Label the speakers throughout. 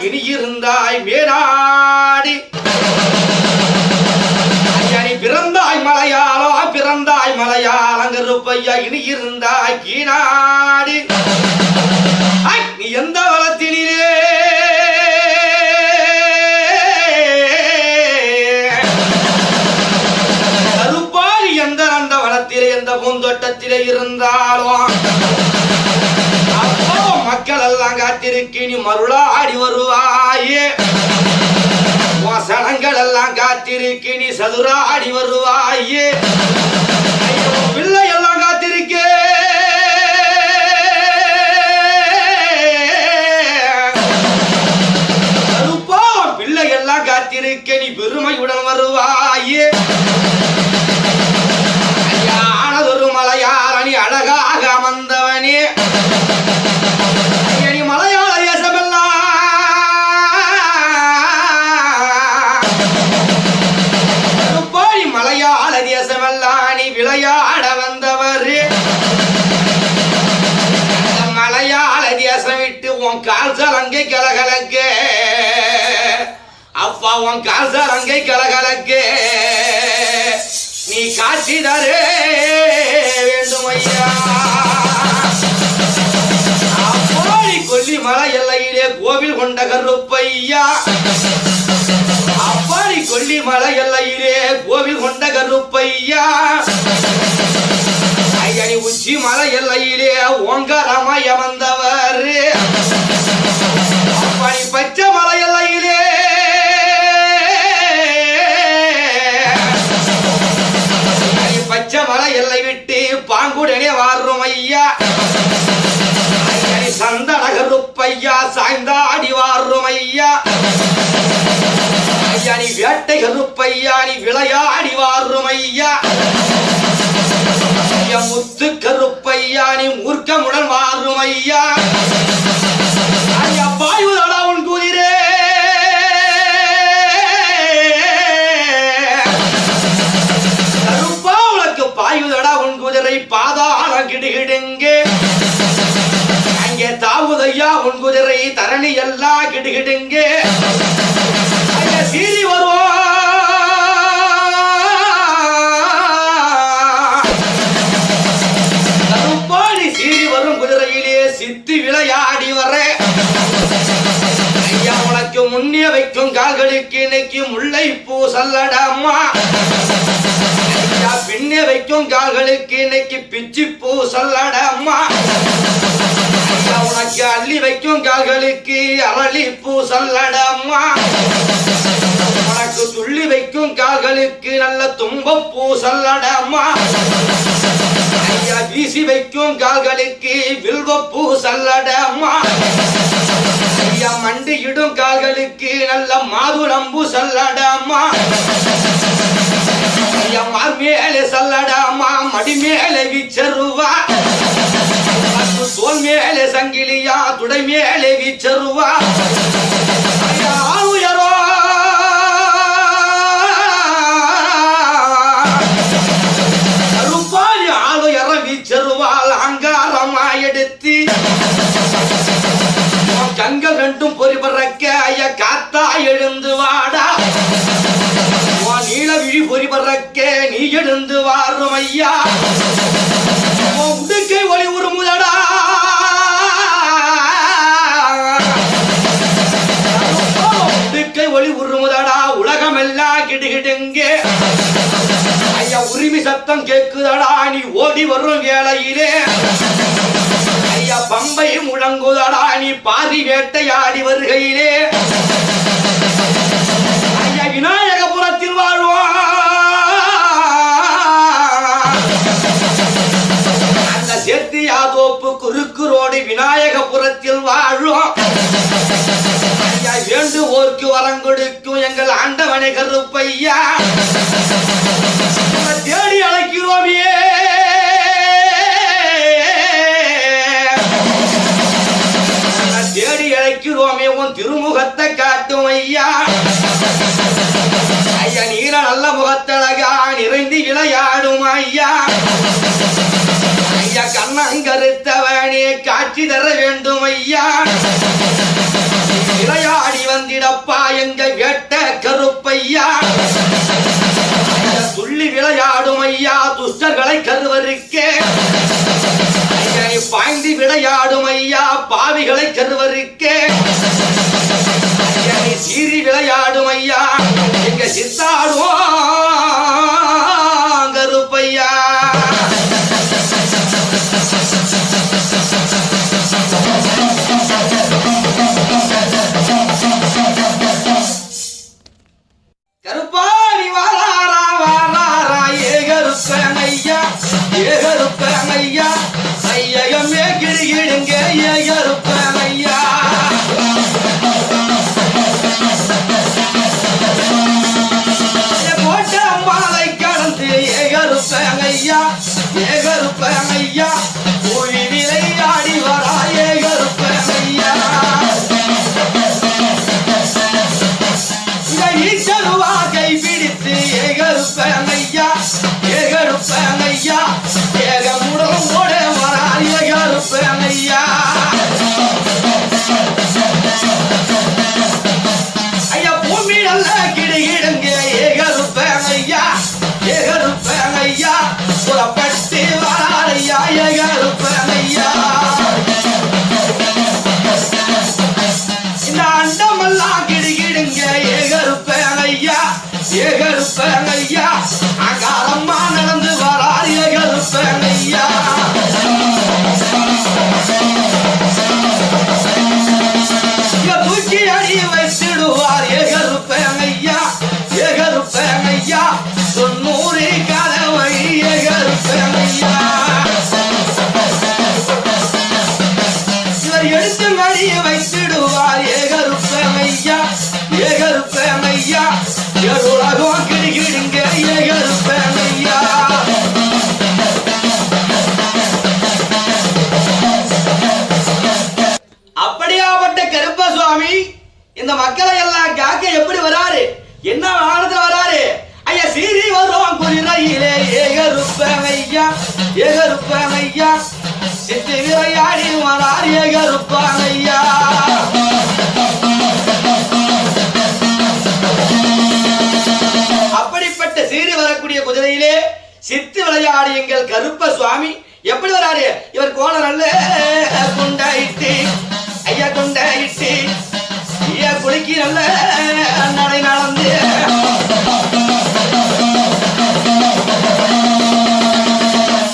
Speaker 1: இனி இருந்தாய் மேனாடி நீ பிறந்தாய் மலையாளோ பிறந்தாய் மலையாளங்கருப்பையா இனி இருந்தாய் கீனாடி நீ எந்த வளத்திலே கருப்பாடி எந்த அந்த வளத்திலே எந்த பூந்தோட்டத்திலே இருந்தாலும் அப்போ மக்கள் எல்லாம் காத்திருக்கு நீ மருளாடி வருவாயே சனங்கள் எல்லாம் காத்திருக்கு நீ சதுராடி வருவாயே பிள்ளை எல்லாம் காத்திருக்கே பிள்ளை எல்லாம் காத்திருக்க நீ பெருமையுடன் வருவாயே ஆனதொரு மலையாளனி அழகாக அமர்ந்தவனே நீ மலையாள தேசமெல்லாம் மலையாள தேசமெல்லாம் நீ விளையாட வந்தவர் மலையாள தேசம் விட்டு உன் கால்சலங்கை கலகலக்க அப்பா உன் கால்சலங்கை கலகலக்க நீ காட்சி தரே வேண்டும் ஐயா அப்போடி கொல்லிமலை எல்லையிலே கோவில் கொண்ட கருப்பையா அப்பாடி கொல்லிமலை எல்லையிலே கோவில் கொண்ட கருப்பையா ஐயனி உச்சி மலை எல்லையிலே ஓங்காரமாய் அமர்ந்தவர் அப்பாடி பச்சை மலை எல்லையிலே பச்சை மலை எல்லை விட்டு பாங்குடனே வாரும் ஐயா ஐயனி சந்தன கருப்பையா சாய்ந்தாடி வாரும் ஐயா நீ வேட்டை கருப்பையா நீ விளையாடி வாரும் ஐயா முத்து கருப்பையா நீ மூர்க்கமுடன் வாரும் ஐயா பாயுதடா உன் குதிரே கருப்பா உனக்கு பாயுதடா உன் குதிரை பாதாள கிடுகிடுங்கே அங்கே தாவுதையா உன் குதிரை தரணி எல்லாம் கிடுகிடுங்கே சீறி வருவோம் கருப்பாடி சீறி வரும் குதிரையிலே சித்தி விளையாடி வர ஐயா உனக்கு முன்னே வைக்கும் கால்களுக்கு இன்னைக்கு முல்லை பூ சல்லடம்மா ஐயா பின்னே வைக்கும் கால்களுக்கு இன்னைக்கு பிச்சி பூ சல்லடம்மா ஐயா உனக்கு அள்ளி வைக்கும் கால்களுக்கு அரளி பூ சல்லடம்மா உனக்கு துள்ளி வைக்கும் கால்களுக்கு நல்ல தும்பப்பூ சல்லடம்மா ஐயா வீசி வைக்கும் கால்களுக்கு வில்வப்பூ சல்லடம்மா ஐயா மண்டியிடும் கால்களுக்கு நல்ல மாதுளம்பூ சல்லடம்மா ஐயா மார்மேலே சல்லடம்மா மடி மேலே வீச்சருவா தோல் மேலே சங்கிலியா துடை மேலே வீச்சருவா ஆளுயரோ கருப்பாடி ஆளுயர வீச்சருவால் அங்காரமாய் எடுத்து கங்கள் ரெண்டும் பொறி பறக்க ஐயா காத்தா எழுந்து வாடா நீல விழி பொறி பறக்க நீ எழுந்து வாரும் ஐயா உடுக்கை ஒளி உருமுதடா உடுக்கை ஒளி உருமுதடா உலகமெல்லாம் கிடுகிடுங்கே ஐயா உரிமை சத்தம் கேக்குதடா நீ ஓடி வரும் வேளையிலே ஐயா பம்பை முழங்குதடா நீ பாதி வேட்டையாடி வருகையிலே ஐயா விநாயகபுரத்தில் வாழ்வோம் அந்த சேர்த்தியாதோப்பு குறுக்கு ரோடு விநாயகபுரத்தில் வாழும் ஐயா வேண்டுவோர்க்கு வரம் கொடுக்கும் எங்கள் ஆண்டவனை கருப்பையா தேடி அழைக்கிறோமே தேடி அழைக்கிறோமே உன் திருமுகத்தை காட்டும் ஐயா ஐயா நீல நல்ல முகத்தழகா நிறைந்து விளையாடும் ஐயா ஐயா கண்ணங்கருத்தவனே காட்சி தர வேண்டும் ஐயா விளையாடி ஐயா துள்ளி விளையாடும் ஐயா துஷ்டர்களை கருவருக்கே பாய்ந்து விளையாடும் ஐயா பாவிகளை கருவருக்கே சீறி விளையாடும் ஐயா எங்க சித்தாடும் கருப்பையா கருப்பா நீ வாராரா வாராரா ஏகருப்பையா ஏகருப்பையா ஐயமே கிடுகிடுங்க ஏகருப்பையா கோட்டை மாலை கடந்து ஏகருப்பையா ஏகருப்பையா கோழி விளையாடி வரா ஏகருப்பையா ஈச்சருவா கை பிடித்து ஏகருப்பையா ஏகருப்பையா ஏகமுடன் ஓட வரா ஏகருப்பையா ஐயா பூமி நல்ல கிடுகிடுங்க ஏகருப்பையா ஏகருப்பையா புறப்பட்டு வராரையா ஏகருப்பையா இந்த அண்டமெல்லாம் கிடுகிடுங்க ஏகருப்பையா ஏகருப்பையா அகாரமா நடந்து வரா ஏகருப்பையா தூக்கி அடி வைத்திடுவார் ஏகருப்பையா ஏகருப்பையா 90 கதவை ஏகருப்பையா இவர் எடுத்து மடிய வைத்திடுவார் ஏகருப்பையா ஏகருப்பையா உலகம் கிடுகிடுங்க ஏகருப்பையா அப்படியாப்பட்ட கருப்ப சுவாமி இந்த மக்களை எல்லாம் காக்க எப்படி வராரு என்ன வாகனத்துல வராரு ஐயா சீரி வரும் குதிரையிலே ஏகருப்பையா ஏகருப்பையா சித்து விளையாடி வரார் ஏகருப்பையா அப்படிப்பட்ட சீறி வரக்கூடிய குதிரையிலே சித்து விளையாடி எங்கள் கருப்ப சுவாமி எப்படி வராரு இவர் கோண நல்ல குண்டாயிட்டு ஐயா குண்டாயிட்டு ஐயா குளிக்கி நல்ல நடை நடந்து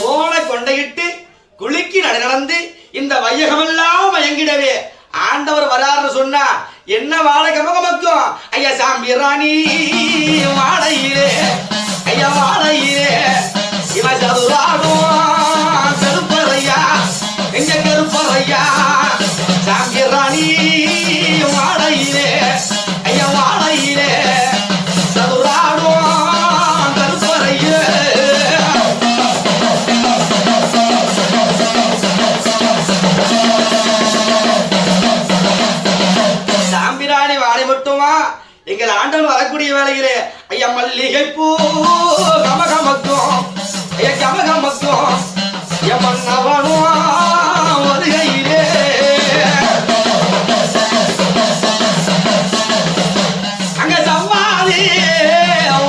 Speaker 1: கோண கொண்டையிட்டு குளிக்கி நடை நடந்து இந்த வையகமெல்லாம் மயங்கிடவே ஆண்டவர் வராருன்னு சொன்னா என்ன வாழை கமகமக்கும் ஐயா சாம்பி ராணி வாழையிலே ஐயா வாழையிலே இவ சதுராடும் கருப்பறையா எங்க கருப்பறையா சாம்பி ராணி வாழையிலே ஐயா வாழையிலே சதுராடும் கருப்பறையே சாம்பிராணி வாழை மட்டுமா எங்கள் ஆண்டவன் வரக்கூடிய வேளையிலே ஐயா மல்லிகை பூ கமகமக்கும் ஐயா கமகமக்கும் மன்னவனும் வருகையிலே அங்க சம்மாதி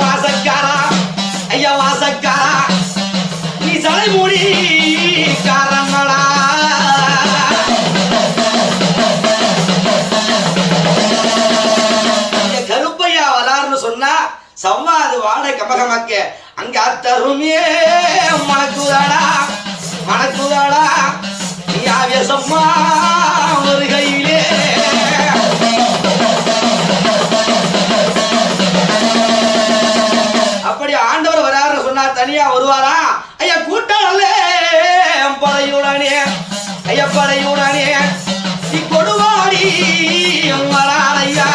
Speaker 1: வாசக்காரா ஐயா வாசக்காரா நீ தலைமுடி காரணடா கருப்பையா வராருன்னு சொன்னா சம்மாது வாழை கமகமக்க அங்க அத்தருமே மணக்குதாடா மணக்குதாடா நீ ஆவேசம்மா வருகையிலே அப்படி ஆண்டவர் வராருன்னு சொன்னா தனியா வருவாரா ஐயா கூட்டம் அல்ல படையுடனே ஐயா படையுடனே நீ கொடுவாடி வராரையா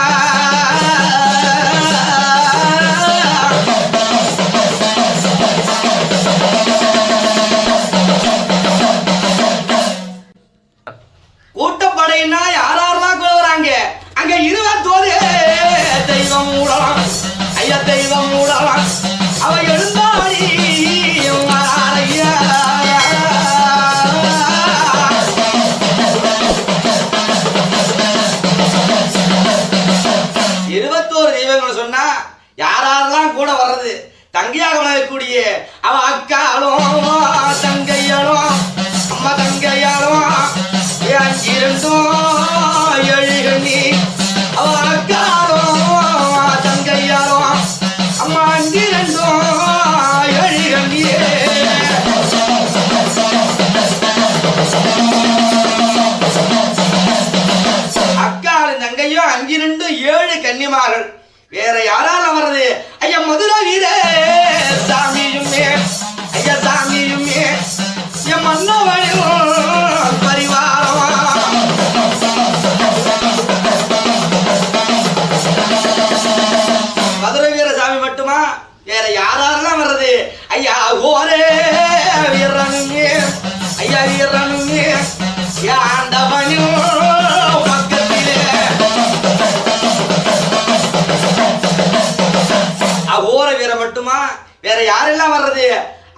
Speaker 1: கூட்டப்படையினா யாரெல்லாம் கொள்ளுறாங்க அங்க 21 தெய்வம் மூடலாம் ஐயா தெய்வம் மூடலாம் அவ எழுந்தாடி வராரையா 21 தெய்வங்கள் சொன்னா யாரெல்லாம் கூட வர்றது தங்கையாக வளரக்கூடிய அவ அக்காலும் தங்கையாலும் அம்மா தங்கையாலும் இரண்டும் எழுகண்ணி அவ அக்காலும் தங்கையாலும் அம்மா இரண்டும் எழுகண்ணியே அக்காலும் தங்கையும் 5 2 7 கன்னிமார்கள் வேற யாரால வர்றது ஐயா மதுரை வீர சாமியுமே ஐயா சாமியுமே என் மன்னவனும் பரிவாரம் மதுரை வீர சாமி மட்டுமா வேற யாரெல்லாம் வர்றது ஐயா ஓரே வீரனுமே ஐயா வீரனுமே ஆண்டவனும் ஓர வீர மட்டுமா வேற யாரெல்லாம் வர்றது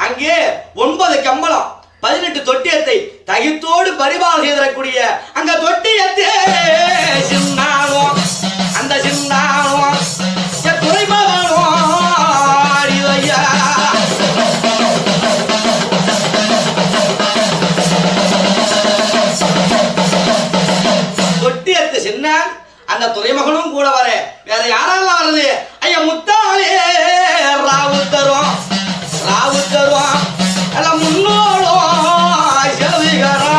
Speaker 1: அங்கே 9 கம்பளம் 18 தொட்டியத்தை தகித்தோடு பரிபாலம் செய்திடக்கூடிய அங்க தொட்டியத்தே சின்னாலும் அந்த சின்னாலும் துறைபவனும் தொட்டியத்து சின்னான் அந்த துறைமகனும் கூட வர வேற யாரெல்லாம் வருது ஐயா முத்தாலே ராவு தரும் எல்லாம் முன்னோடும் செவிகரா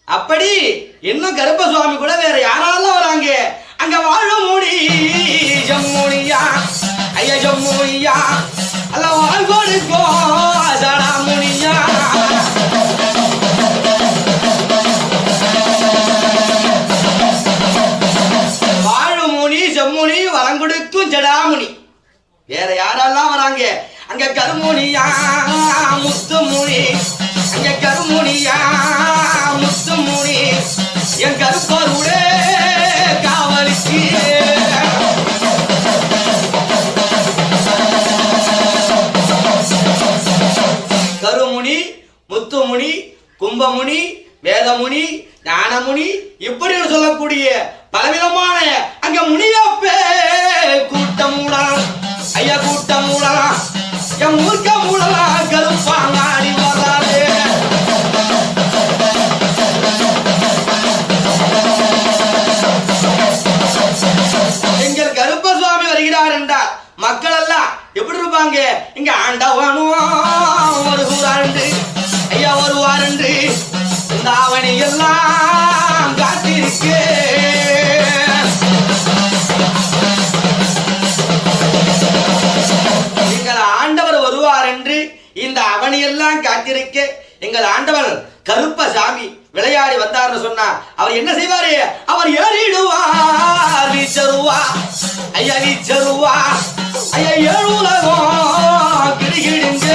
Speaker 1: அப்படி இன்னும் கருப்ப சுவாமி கூட வேற யாரெல்லாம் வராங்க அங்க வாழ மூடி ஜம்முனியா ஐயா ஜம்முனியா அல்ல வாழ்கோடுக்கோ சடாமுனியா வாழுமுனி செம்முனி வரங்குடுக்கும் ஜடாமுனி வேற யாரெல்லாம் வராங்க அங்க கருமுனியா முத்துமுனி அங்க கருமுனியா முத்துமுனி என் கருப்பருட காவலுக்கு கருமுனி முத்துமுனி கும்பமுனி வேதமுனி ஞானமுனி இப்படி சொல்லக்கூடிய பலவிதமான அங்க முனியப்பே கூட்டமுடா ஐயா கூட்டமுடா என் மூர்க்க மூடலா கருப்பாங்காடி வராது எங்கள் கருப்ப சுவாமி வருகிறார் என்றால் மக்கள் எல்லாம் எப்படி இருப்பாங்க இங்க ஆண்டவனும் வருவாரு ஐயா வருவாரு இந்த ஆவணி எல்லாம் காத்திருக்கு எங்கள் ஆண்டவர் வருவார் என்று இந்த அவனி எல்லாம் காத்திருக்க எங்கள் ஆண்டவர் கருப்பசாமி விளையாடி வந்தார்னு சொன்னா அவர் என்ன செய்வாரு அவர் ஏறிடுவார் வீச்சருவா ஐயா வீச்சருவா ஐயா ஏழு உலகம் கிடுகிடுங்க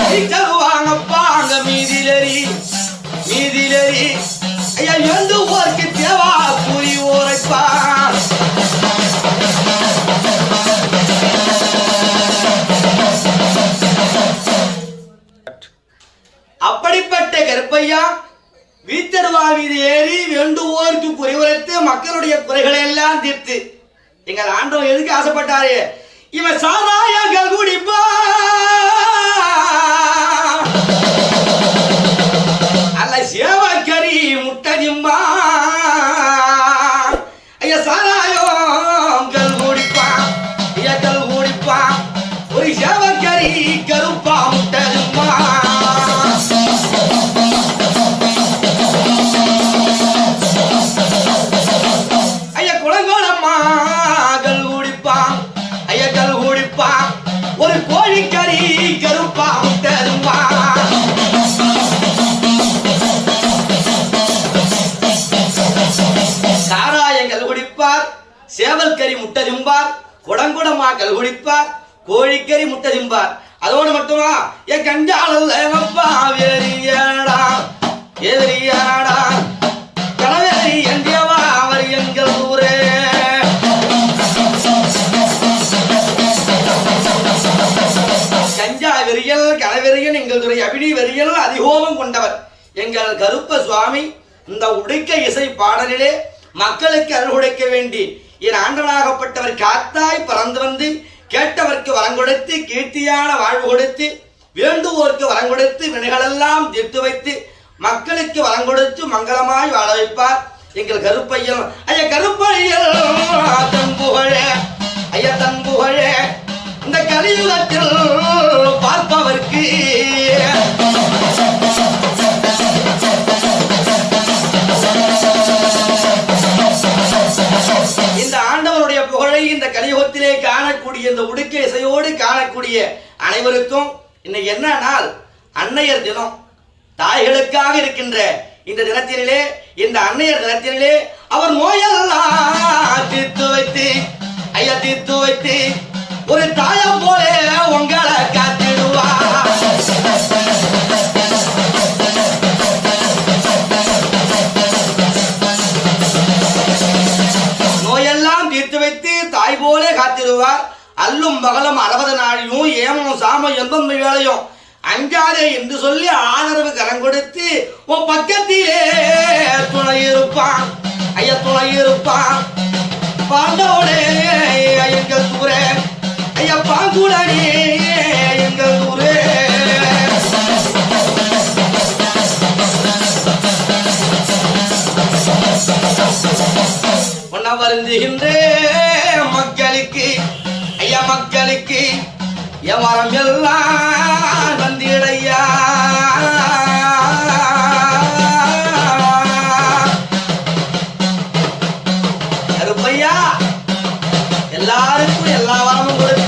Speaker 1: வீச்சருவாங்கப்பா அங்க மீதிலரி ஐயா எந்த ஊருக்கு தேவா கூறி ஊரைப்பா அப்படிப்பட்ட கருப்பையா வீத்தருவா மீது ஏறி வேண்டுவோருக்கு குறிவுரைத்து மக்களுடைய குறைகளை எல்லாம் தீர்த்து எங்கள் ஆண்டவன் எதுக்கு ஆசைப்பட்டாரு இவன் சாராயங்கள் குடிப்பா அல்ல சேவக்கறி முட்டதிம்பா ஐயா சாராயம் கல் குடிப்பா ஐயா கல் குடிப்பா ஒரு சேவக்கறி கருப்பா முட்டதிம்பா ஒரு கோழிக்கறி கருப்பா முட்டதும்பா சாராயங்கள் குடிப்பார் சேவல் கறி முட்டதிம்பார் குடங்குடமா கல் குடிப்பார் கோழிக்கறி முட்டதிம்பார் அதோடு மட்டுமா என் கஞ்சாலப்பா வேறியாடா எதிரியாடா கணவேரி எந்தியவா அவர் எங்கள் ஊரே கஞ்சா வெறி அனுபவம் கொண்டவர் எங்கள் கருப்ப சுவாமி. இந்த உடுக்க இசை பாடலிலே மக்களுக்கு அருள் கொடுக்க வேண்டி என் ஆண்டவனாகப்பட்டவர் காத்தாய் பறந்து வந்து கேட்டவர்க்கு வரம் கொடுத்து கீர்த்தியான வாழ்வு கொடுத்து வேண்டுவோருக்கு வரம் கொடுத்து வினைகளெல்லாம் தீர்த்து வைத்து மக்களுக்கு வரம் கொடுத்து மங்களமாய் வாழ வைப்பார் எங்கள் கருப்பையன். ஐயா கருப்பையன் தன் புகழே, ஐயா தன் புகழே இந்த கலியுகத்தில் பார்ப்பவர்க்கு இந்த ஆண்டவருடைய புகழை இந்த கலியுகத்திலே காணக்கூடிய இந்த உடுக்க இசையோடு காணக்கூடிய அனைவருக்கும் இன்னைக்கு என்ன நாள்? அன்னையர் தினம். தாய்களுக்காக இருக்கின்ற இந்த தினத்திலே, இந்த அன்னையர் தினத்திலே அவர் நோயெல்லாம் தீர்த்து வைத்து, ஐயா தீர்த்து வைத்து ஒரு தாயம் போல உங்களை காத்திடுவார். நோயெல்லாம் தீர்த்து வைத்து தாய் போல காத்திடுவார். அல்லும் பகலும் 60 நாளிலும் ஏமம் சாமம் எந்த வேலையும் அஞ்சாதே என்று சொல்லி ஆதரவு கரம் கொடுத்து உன் பக்கத்திலே துணை இருப்பான். ஐயா துணை இருப்பான். பாண்டோடே எங்கள் ஊரே, ஐயா பாங்குடனே எங்கள் ஊரே. உன்னை வருந்துகின்ற மக்களுக்கு, ஐயா மக்களுக்கு என் வரம் எல்லாம் வந்திடையா. கருப்பையா எல்லாருக்கும் எல்லா வரமும் கொடுத்து